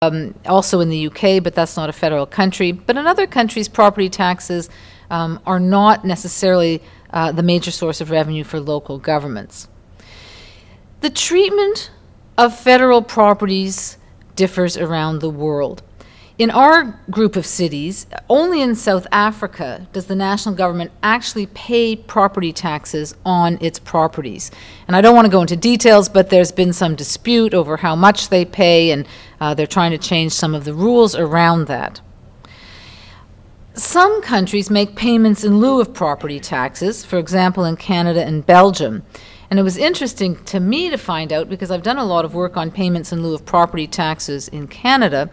also in the UK, but that's not a federal country. But in other countries, property taxes are not necessarily the major source of revenue for local governments. The treatment of federal properties differs around the world. In our group of cities, only in South Africa does the national government actually pay property taxes on its properties. And I don't want to go into details, but there's been some dispute over how much they pay, and they're trying to change some of the rules around that. Some countries make payments in lieu of property taxes, for example, in Canada and Belgium. And it was interesting to me to find out, because I've done a lot of work on payments in lieu of property taxes in Canada,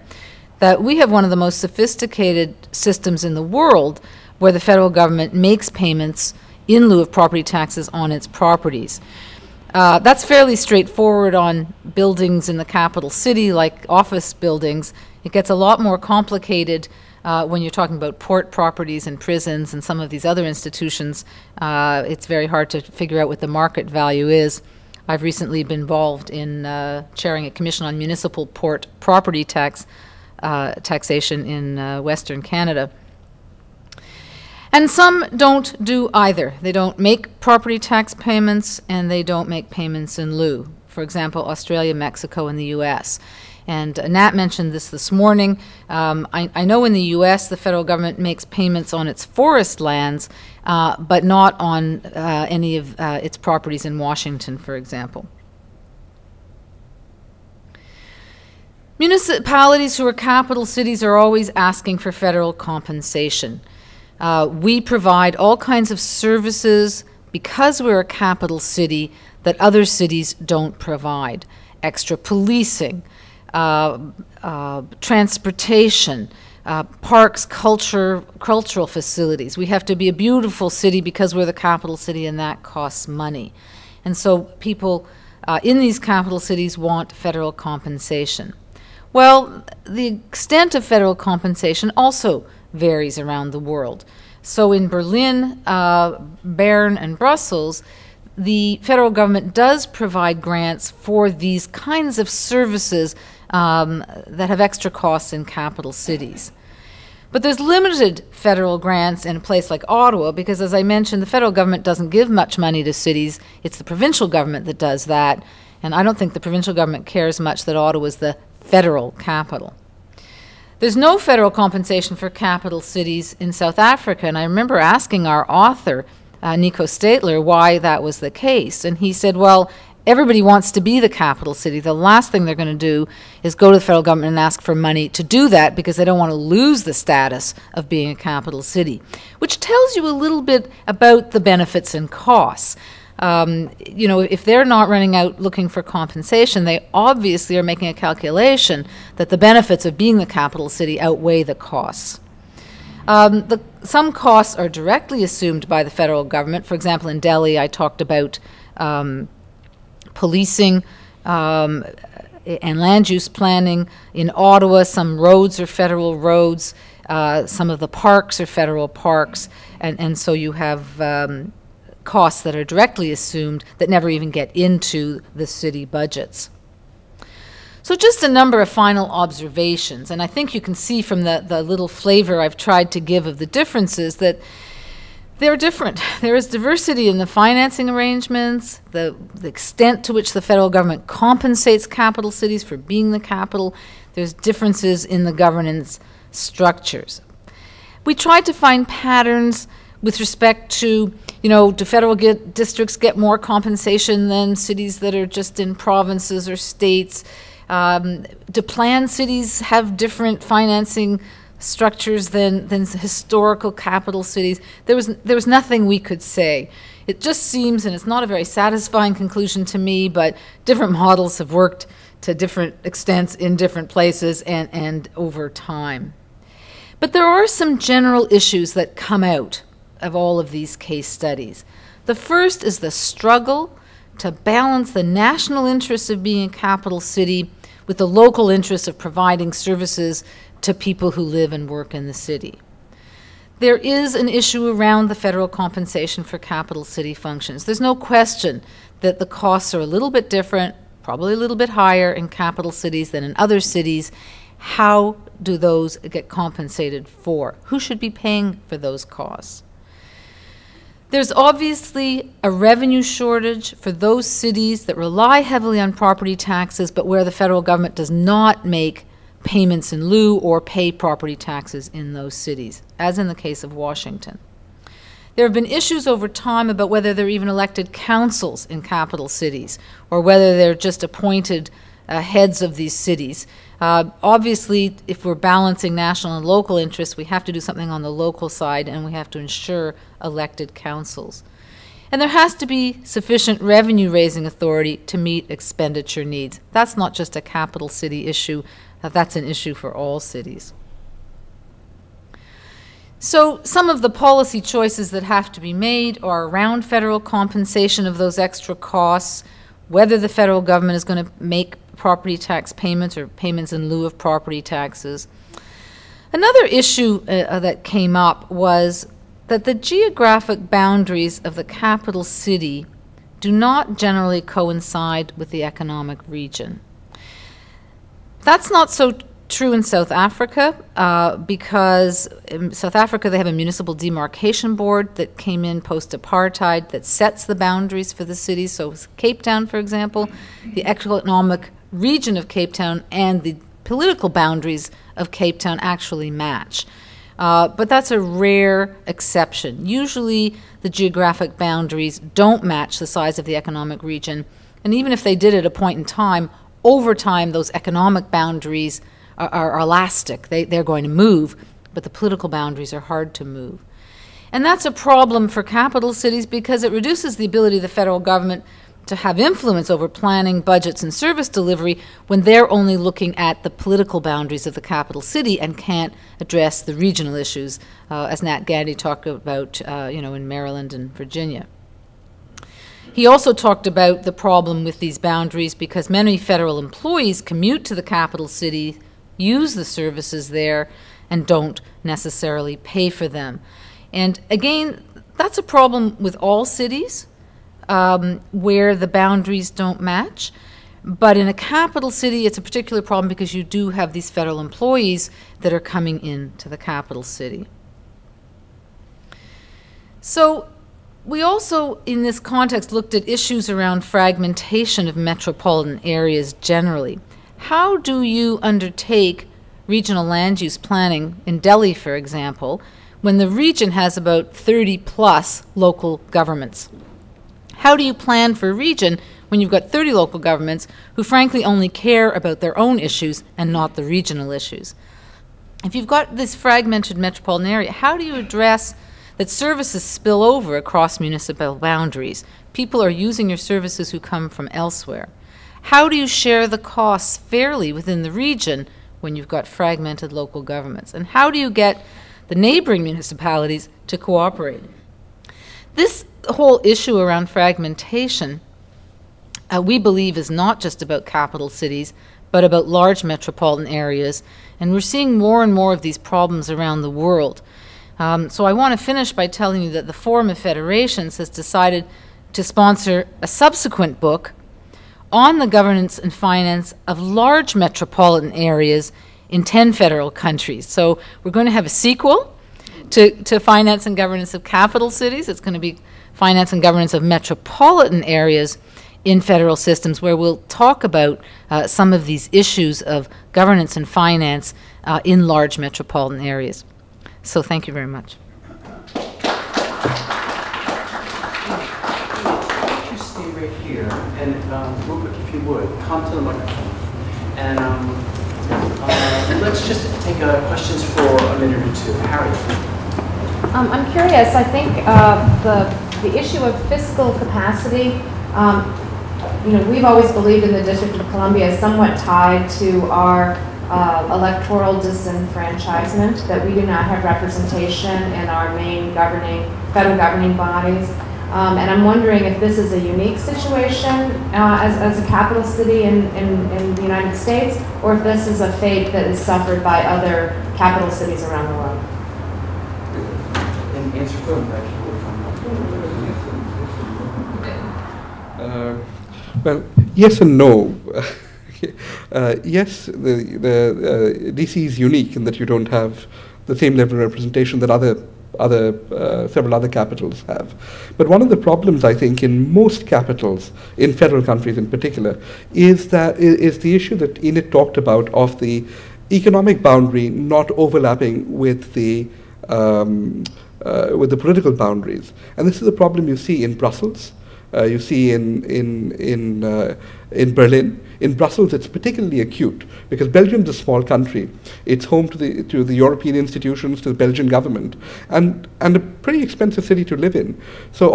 that we have one of the most sophisticated systems in the world where the federal government makes payments in lieu of property taxes on its properties. That's fairly straightforward on buildings in the capital city, like office buildings. It gets a lot more complicated when you're talking about port properties and prisons and some of these other institutions. It's very hard to figure out what the market value is. I've recently been involved in chairing a commission on municipal port property taxation in Western Canada. And some don't do either. They don't make property tax payments, and they don't make payments in lieu. For example, Australia, Mexico, and the U.S. And Nat mentioned this morning. I know in the U.S. the federal government makes payments on its forest lands, but not on any of its properties in Washington, for example. Municipalities who are capital cities are always asking for federal compensation. We provide all kinds of services because we're a capital city that other cities don't provide. Extra policing, transportation, parks, cultural facilities. We have to be a beautiful city because we're the capital city, and that costs money. And so people in these capital cities want federal compensation. Well, the extent of federal compensation also varies around the world. So in Berlin, Bern, and Brussels, the federal government does provide grants for these kinds of services that have extra costs in capital cities. But there's limited federal grants in a place like Ottawa because, as I mentioned, the federal government doesn't give much money to cities. It's the provincial government that does that. And I don't think the provincial government cares much that Ottawa is the federal capital. There's no federal compensation for capital cities in South Africa, and I remember asking our author, Nico Statler, why that was the case. And he said, well, everybody wants to be the capital city. The last thing they're going to do is go to the federal government and ask for money to do that because they don't want to lose the status of being a capital city, which tells you a little bit about the benefits and costs. You know, if they're not running out looking for compensation, they obviously are making a calculation that the benefits of being the capital city outweigh the costs. Some costs are directly assumed by the federal government. For example, in Delhi, I talked about policing and land use planning. In Ottawa, some roads are federal roads. Some of the parks are federal parks. And so you have costs that are directly assumed that never even get into the city budgets. So just a number of final observations, and I think you can see from the little flavor I've tried to give of the differences that they're different. There is diversity in the financing arrangements, the extent to which the federal government compensates capital cities for being the capital. There's differences in the governance structures. We tried to find patterns with respect to, you know, do federal districts get more compensation than cities that are just in provinces or states? Do planned cities have different financing structures than historical capital cities? There was nothing we could say. It just seems, and it's not a very satisfying conclusion to me, but different models have worked to different extents in different places and over time. But there are some general issues that come out of all of these case studies. The first is the struggle to balance the national interests of being a capital city with the local interests of providing services to people who live and work in the city. There is an issue around the federal compensation for capital city functions. There's no question that the costs are a little bit different, probably a little bit higher in capital cities than in other cities, how do those get compensated for? Who should be paying for those costs? There's obviously a revenue shortage for those cities that rely heavily on property taxes, but where the federal government does not make payments in lieu or pay property taxes in those cities, as in the case of Washington. There have been issues over time about whether there are even elected councils in capital cities, or whether they're just appointed heads of these cities. Obviously, if we're balancing national and local interests, we have to do something on the local side, and we have to ensure elected councils. And there has to be sufficient revenue-raising authority to meet expenditure needs. That's not just a capital city issue, that's an issue for all cities. So some of the policy choices that have to be made are around federal compensation of those extra costs, whether the federal government is going to make property tax payments or payments in lieu of property taxes. Another issue that came up was that the geographic boundaries of the capital city do not generally coincide with the economic region. That's not so true in South Africa because in South Africa they have a municipal demarcation board that came in post-apartheid that sets the boundaries for the cities. So Cape Town, for example, the economic region of Cape Town and the political boundaries of Cape Town actually match. But that's a rare exception. Usually the geographic boundaries don't match the size of the economic region, and even if they did at a point in time, over time those economic boundaries are elastic. They're going to move, but the political boundaries are hard to move. And that's a problem for capital cities because it reduces the ability of the federal government to have influence over planning, budgets, and service delivery when they're only looking at the political boundaries of the capital city and can't address the regional issues, as Nat Gandy talked about in Maryland and Virginia. He also talked about the problem with these boundaries because many federal employees commute to the capital city, use the services there, and don't necessarily pay for them. And again, that's a problem with all cities where the boundaries don't match. But in a capital city, it's a particular problem because you do have these federal employees that are coming into the capital city. So we also, in this context, looked at issues around fragmentation of metropolitan areas generally. How do you undertake regional land use planning in Delhi, for example, when the region has about 30+ local governments? How do you plan for a region when you've got 30 local governments who frankly only care about their own issues and not the regional issues? If you've got this fragmented metropolitan area, how do you address that services spill over across municipal boundaries? People are using your services who come from elsewhere. How do you share the costs fairly within the region when you've got fragmented local governments? And how do you get the neighboring municipalities to cooperate? This whole issue around fragmentation, we believe, is not just about capital cities, but about large metropolitan areas. And we're seeing more and more of these problems around the world. So I want to finish by telling you that the Forum of Federations has decided to sponsor a subsequent book on the governance and finance of large metropolitan areas in 10 federal countries. So we're going to have a sequel to Finance and Governance of Capital Cities. It's going to be Finance and Governance of Metropolitan Areas in Federal Systems, where we'll talk about some of these issues of governance and finance in large metropolitan areas. So thank you very much. You stay right here, and real quick, if you would, come to the microphone. And let's just take questions for a minute or two. Harry. I'm curious. I think the issue of fiscal capacity, we've always believed in the District of Columbia is somewhat tied to our electoral disenfranchisement, that we do not have representation in our main federal governing bodies. And I'm wondering if this is a unique situation as a capital city in the United States, or if this is a fate that is suffered by other capital cities around the world. Answer quickly. Well, yes and no. Yes, DC is unique in that you don't have the same level of representation that several other capitals have. But one of the problems, I think, in most capitals, in federal countries in particular, is the issue that Enid talked about of the economic boundary not overlapping with the political boundaries. And this is a problem you see in Brussels. You see in Berlin. In Brussels, it's particularly acute because Belgium's a small country. It's home to the European institutions, to the Belgian government, and a pretty expensive city to live in. So,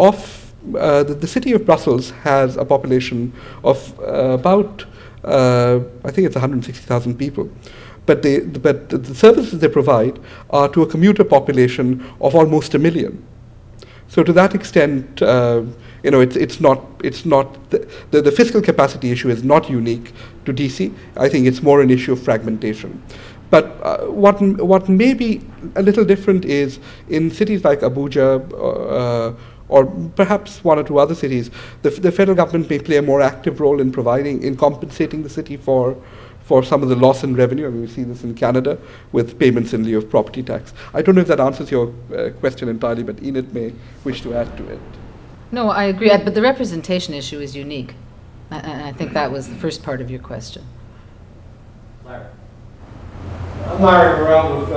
the city of Brussels has a population of about I think it's 160,000 people. But the services they provide are to a commuter population of almost 1 million. So to that extent, it's not the fiscal capacity issue is not unique to DC. I think it's more an issue of fragmentation. But what may be a little different is in cities like Abuja or perhaps one or two other cities, the federal government may play a more active role in compensating the city for some of the loss in revenue. I mean, we see this in Canada with payments in lieu of property tax. I don't know if that answers your question entirely, but Enid may wish to add to it. No, I agree, but the representation issue is unique. And I think that was the first part of your question. Larry. I'm Larry Burrell with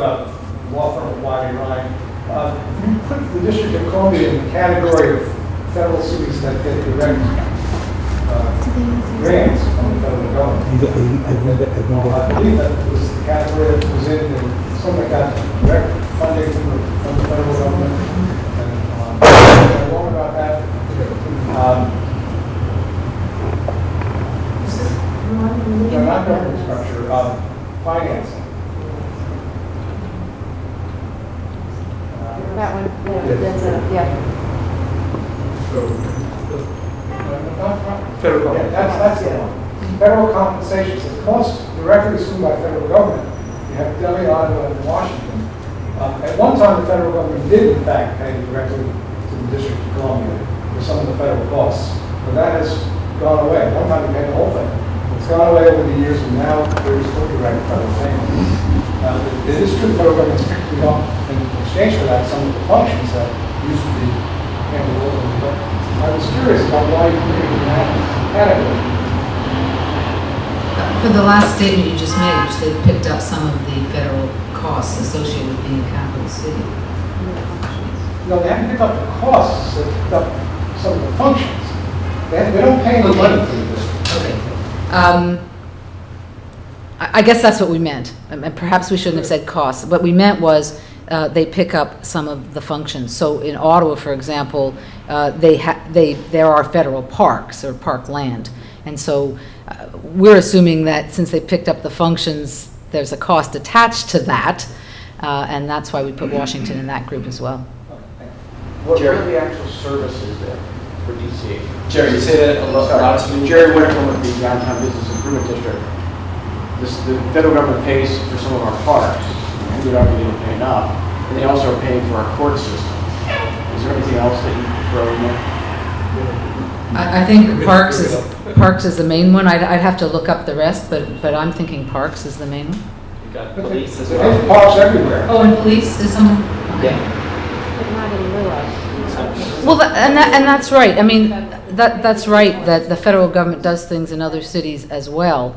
law firm of Wiley Ryan. You put the District of Columbia in the category of federal cities that get direct grants from the federal government. I believe that was the category that was in some that got direct funding from the federal government. And I'm wrong about that. Not government structure, financing. That one, yeah. Federal, that's the one. Federal compensation is cost directly assumed by federal government. You have Delhi, Iowa, and Washington. At one time, the federal government did, in fact, pay directly to the District of Columbia for some of the federal costs. But that has gone away. At one time, they paid the whole thing. It's gone away over the years, and now there is no direct federal payment. It is true the federal government is picking up in exchange for that some of the functions that used to be handled locally. But I was curious about why you put it in that category. For the last statement you just made, which they picked up some of the federal costs associated with being a capital city. No, they haven't picked up the costs, they picked up some of the functions. They don't pay any money for this. Okay. I guess that's what we meant. And perhaps we shouldn't have said costs. What we meant was they pick up some of the functions. So in Ottawa, for example, there are federal parks or park land. And so we're assuming that since they picked up the functions, there's a cost attached to that. And that's why we put Washington in that group as well. What are the actual services there for DC? Jerry, you say that a lot to me. Jerry Winterman with the Downtown Business Improvement District. The federal government pays for some of our parks, and we don't really pay enough, and they also are paying for our court system. Is there anything else that you throw in there? I think parks is the main one. I'd have to look up the rest, but I'm thinking parks is the main one. You got police as There's well. parks everywhere. Oh, and police is someone? Okay. But not in lieu of. Well, and that's right. I mean, that's right that the federal government does things in other cities as well.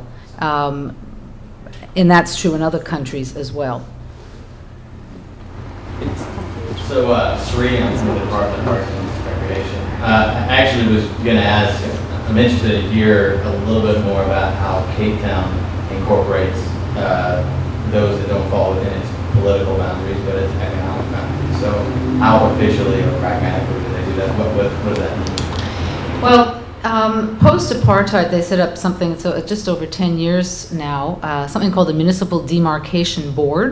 And that's true in other countries as well. So, Serene, I'm from the Department of Parks and Recreation. I actually was going to ask, I'm interested to hear a little bit more about how Cape Town incorporates those that don't fall within its political boundaries, but its economic boundaries. So, how officially or pragmatically do they do that? What does that mean? Well, post-apartheid, they set up something, so just over 10 years now, something called the Municipal Demarcation Board.